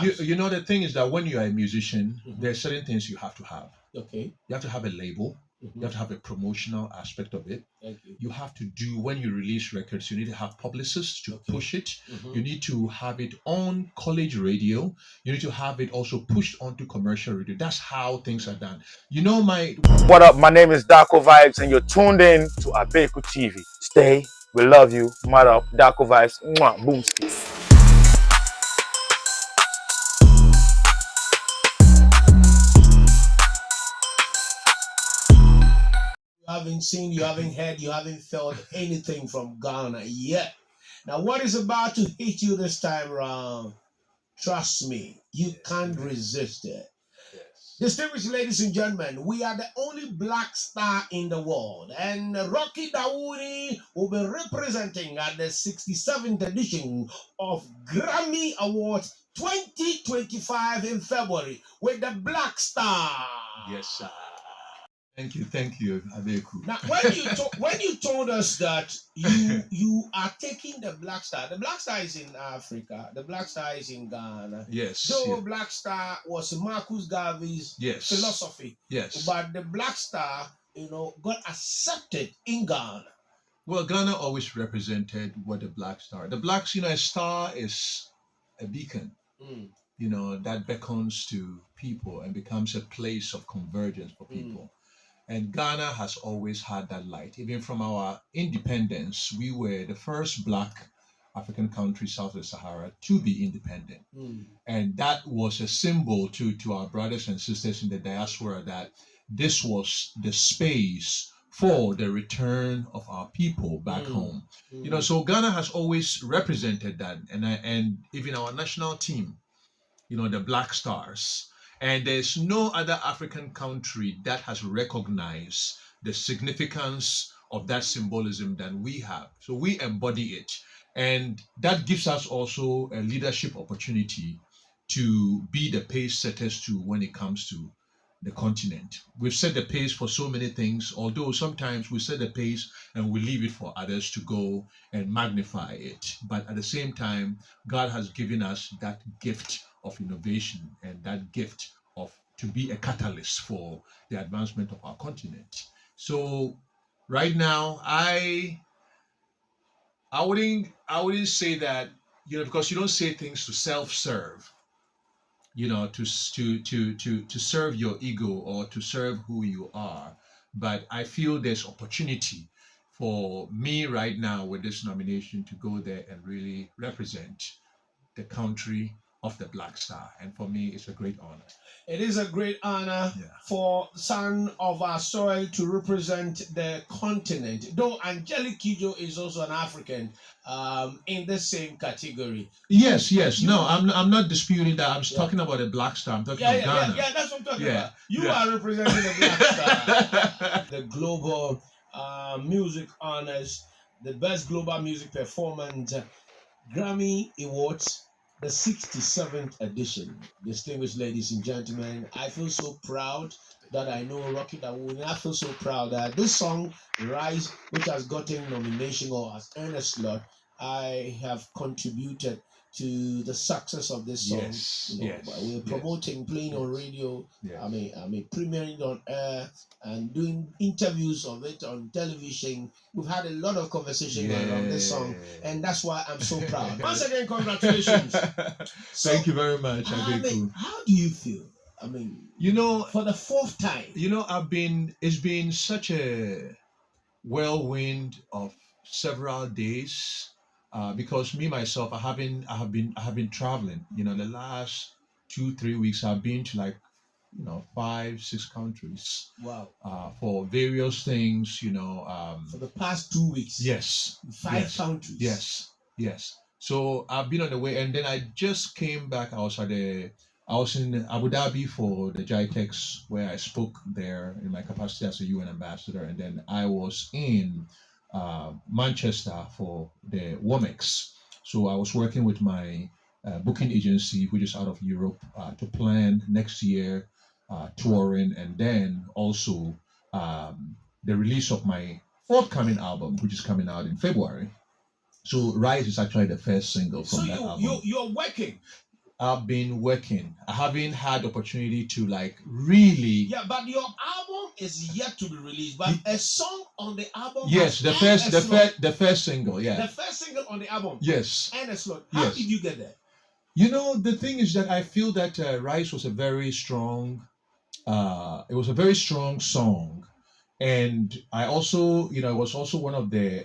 you know the thing is that when you are a musician, there are certain things you have to have. Okay. You have to have a label. You have to have a promotional aspect of it. Thank you. You have to do, when you release records, you need to have publicists to push it. Mhm. You need to have it on college radio. You need to have it also pushed onto commercial radio. That's how things are done. You know, What up? My name is Daco Vibes, and you're tuned in to Abeiku TV. Stay. We love you. Mad up. Daco Vibes. Mwah. Boom. You haven't seen, you haven't heard, you haven't felt anything from Ghana yet. Now, what is about to hit you this time around? Trust me, you can't resist it. Distinguished ladies and gentlemen, we are the only black star in the world, and Rocky Dawuni will be representing at the 67th edition of Grammy Awards 2025 in February with the Black Star. Yes, sir. Thank you, Abeiku. Now, when you told us that you are taking the Black Star is in Africa, the Black Star is in Ghana. Yes. Though Black Star was Marcus Garvey's philosophy. Yes. But the Black Star, got accepted in Ghana. Well, Ghana always represented what the Black Star. The Black, a star is a beacon. That beckons to people and becomes a place of convergence for people. And Ghana has always had that light. Even from our independence, we were the first Black African country south of the Sahara to be independent. And that was a symbol to our brothers and sisters in the diaspora that this was the space for the return of our people back home. So Ghana has always represented that. And even our national team, the Black Stars. And there's no other African country that has recognized the significance of that symbolism than we have. So we embody it. And that gives us also a leadership opportunity to be the pace setters too when it comes to the continent. We've set the pace for so many things, although sometimes we set the pace and we leave it for others to go and magnify it. But at the same time, God has given us that gift of innovation and that gift of to be a catalyst for the advancement of our continent. So right now, I wouldn't say that, because you don't say things to self-serve, to serve your ego or to serve who you are. But I feel there's opportunity for me right now with this nomination to go there and really represent the country of the Black Star. And for me, it's a great honor. It is a great honor for son of our soil to represent the continent. Though Angelique Kidjo is also an African in the same category. Yes. No, I'm not disputing that. I'm talking about the Black Star. I'm talking about Ghana. Yeah, that's what I'm talking about. You are representing the Black Star. The global music honors, the best global music performance, Grammy Awards, the 67th edition. Distinguished ladies and gentlemen, I feel so proud that I know Rocky Dawuni. I feel so proud that this song, Rise, which has gotten nomination or has earned a slot, I have contributed to the success of this song. We're promoting, playing on radio. I mean, premiering on air and doing interviews of it on television. We've had a lot of conversation around this song, and that's why I'm so proud. Once again, congratulations. Thank you very much, Abeiku. How do you feel? I mean, for the fourth time. It's been such a whirlwind of several days. Because me myself, I have been traveling. The last 2-3 weeks I've been to 5-6 countries. Wow. For various things. For the past 2 weeks. Yes. 5 countries. Yes. So I've been on the way, and then I just came back. I was in Abu Dhabi for the GITEX, where I spoke there in my capacity as a UN ambassador, and then I was in Manchester for the WOMEX. So I was working with my booking agency, which is out of Europe, to plan next year touring, and then also the release of my forthcoming album, which is coming out in February. So Rise is actually the first single from that album. You're working I've been working. I haven't had opportunity to like really. Yeah, but your album is yet to be released. But a song on the album. Yes, the first single. Yeah, the first single on the album. Yes. And a slot. How did you get there? You know, the thing is that I feel that Rise was a very strong. It was a very strong song, and I also, you know, it was also one of the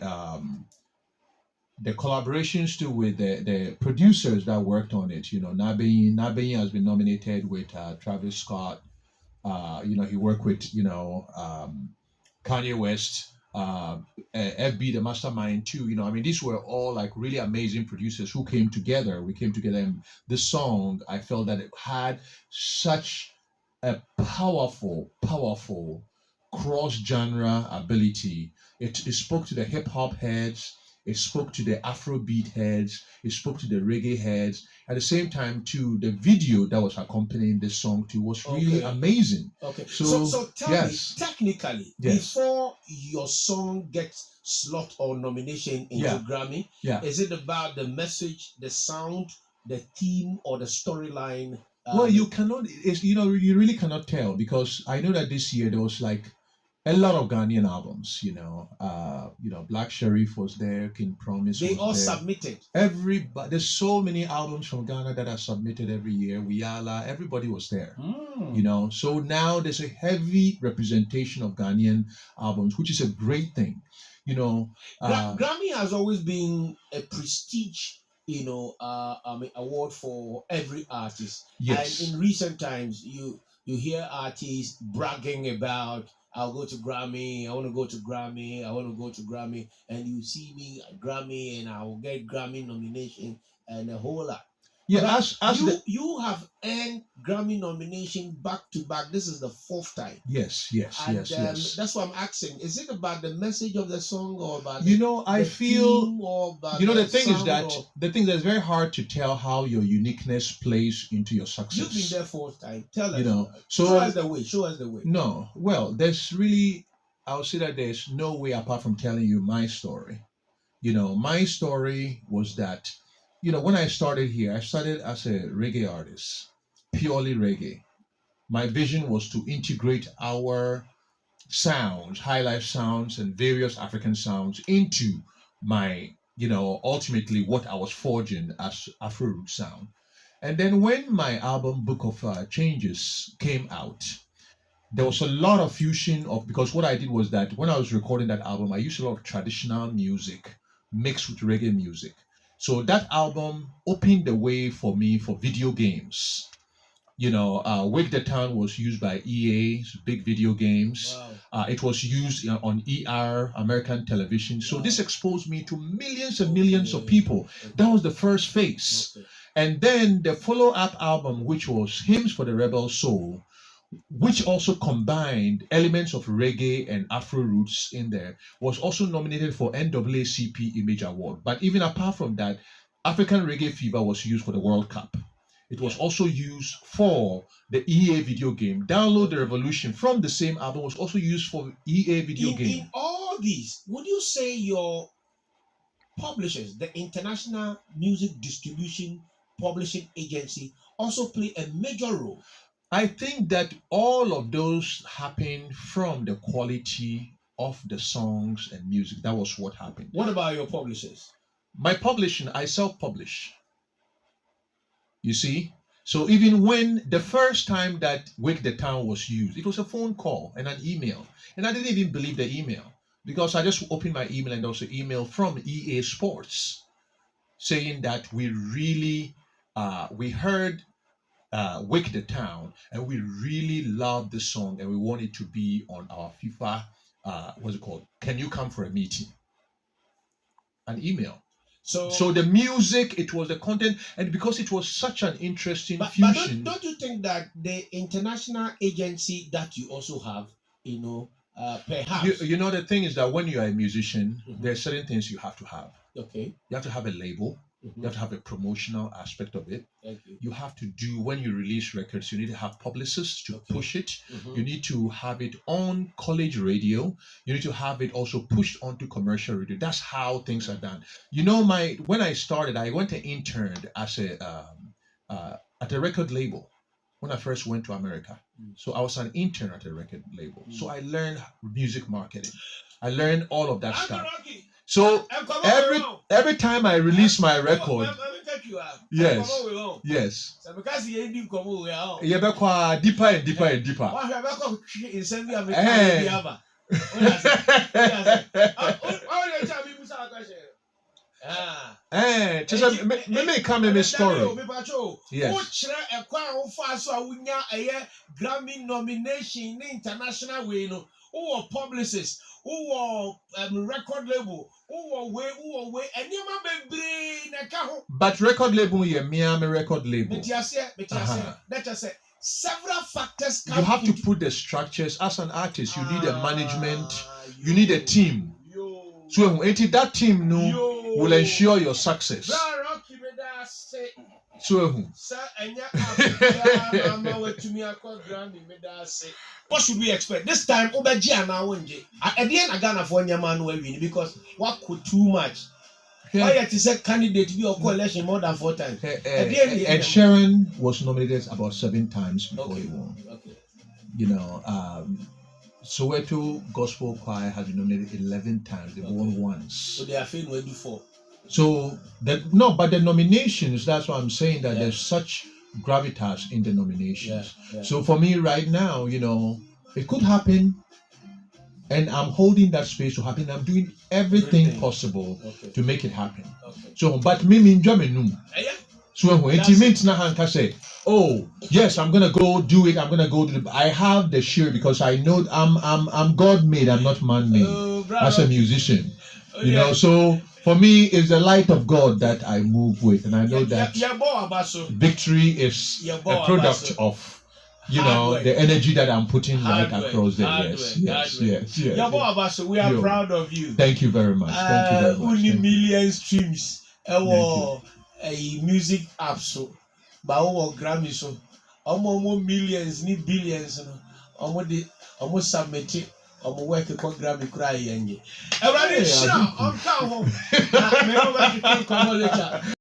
collaborations too with the producers that worked on it. You know, Nabein has been nominated with Travis Scott. You know, he worked with Kanye West, FB the Mastermind too. You know, I mean, these were all like really amazing producers who came together. We came together, and this song, I felt that it had such a powerful cross-genre ability. It spoke to the hip hop heads. It spoke to the Afrobeat heads. It spoke to the reggae heads. At the same time, too, the video that was accompanying this song too was really amazing. Okay. So tell me, technically, before your song gets slot or nomination into Grammy, is it about the message, the sound, the theme, or the storyline? Well, you cannot. You really cannot tell, because I know that this year there was like a lot of Ghanaian albums. Black Sherif was there, King Promise. They all there. Submitted. Everybody. There's so many albums from Ghana that are submitted every year. Wiala, everybody was there. So now there's a heavy representation of Ghanaian albums, which is a great thing. Grammy has always been a prestige award for every artist. Yes. And in recent times, you hear artists bragging about, I'll go to Grammy, I want to go to Grammy, I want to go to Grammy, and you see me at Grammy and I will get Grammy nomination and a whole lot. Yeah, you have earned Grammy nomination back to back. This is the fourth time. Yes. That's why I'm asking. Is it about the message of the song, or about I feel the thing is that it's very hard to tell how your uniqueness plays into your success. You've been there fourth time. Tell us. Show us the way. No, well, there's really, I would say that there's no way apart from telling you my story. My story was that. When I started here, I started as a reggae artist, purely reggae. My vision was to integrate our sounds, high life sounds, and various African sounds into my, ultimately what I was forging as Afro root sound. And then when my album Book of Changes came out, there was a lot of fusion because what I did was that when I was recording that album, I used a lot of traditional music mixed with reggae music. So that album opened the way for me for video games. Wake the Town was used by EA's big video games. Wow. It was used on American television. So this exposed me to millions and millions of people. That was the first phase. And then the follow-up album, which was Hymns for the Rebel Soul, which also combined elements of reggae and Afro roots in there, was also nominated for NAACP Image Award. But even apart from that, African Reggae Fever was used for the World Cup. It was also used for the EA video game. Download the Revolution from the same album was also used for EA video game. In all these, would you say your publishers, the International Music Distribution Publishing Agency, also play a major role? I think that all of those happened from the quality of the songs and music. That was what happened. What about your publishers? My publishing, I self-publish. You see? So even when the first time that Wake the Town was used, it was a phone call and an email. And I didn't even believe the email, because I just opened my email and there was an email from EA Sports saying that we really, we heard Wake the Town, and we really love this song, and we want it to be on our FIFA, what's it called? Can you come for a meeting? An email. So the music, it was the content, and because it was such an interesting fusion. But don't you think that the international agency that you also have, perhaps? The thing is that when you are a musician, there are certain things you have to have. Okay. You have to have a label. You have to have a promotional aspect of it. Thank you. You have to do, when you release records, you need to have publicists to push it. You need to have it on college radio. You need to have it also pushed onto commercial radio. That's how things are done. When I started, I went and interned as at a record label when I first went to America. So I was an intern at a record label. So I learned music marketing. I learned all of that stuff. So every time I release my record, yes. Deeper and deeper and deeper. Just me come in story. Yes. Grammy nomination international way, no. Who publicist, who record label, who and you but record label, yeah, me record label. That just say several factors. You have to put the structures as an artist. You need a management. You need a team. So that team will ensure your success. So what should we expect this time? At the end, I gonna for man win because what could too much. Why you say candidate be a coalition more than 4 times? And Sharon was nominated about 7 times before he won. Okay. You know, Soweto Gospel Choir has been nominated 11 times. They won once. So they are failing to do 4. So but the nominations, that's why I'm saying that there's such gravitas in the nominations. So for me right now, you know, it could happen, and I'm holding that space to happen. I'm doing everything possible to make it happen. So, but me enjoy me. So when it means na say, oh yes, I'm gonna go do it. I'm gonna go do it. I have the shield because I know I'm God made. I'm not man made as a musician. You know, so for me, it's the light of God that I move with, and I know that victory is a product of, you know, the energy that I'm putting right across there. Yes. We are proud of you. Thank you very much. Only million streams. A music app so, but our Grammy so, almost millions, need billions. Almost submit. I'm working for Grammy cry and I'm town home.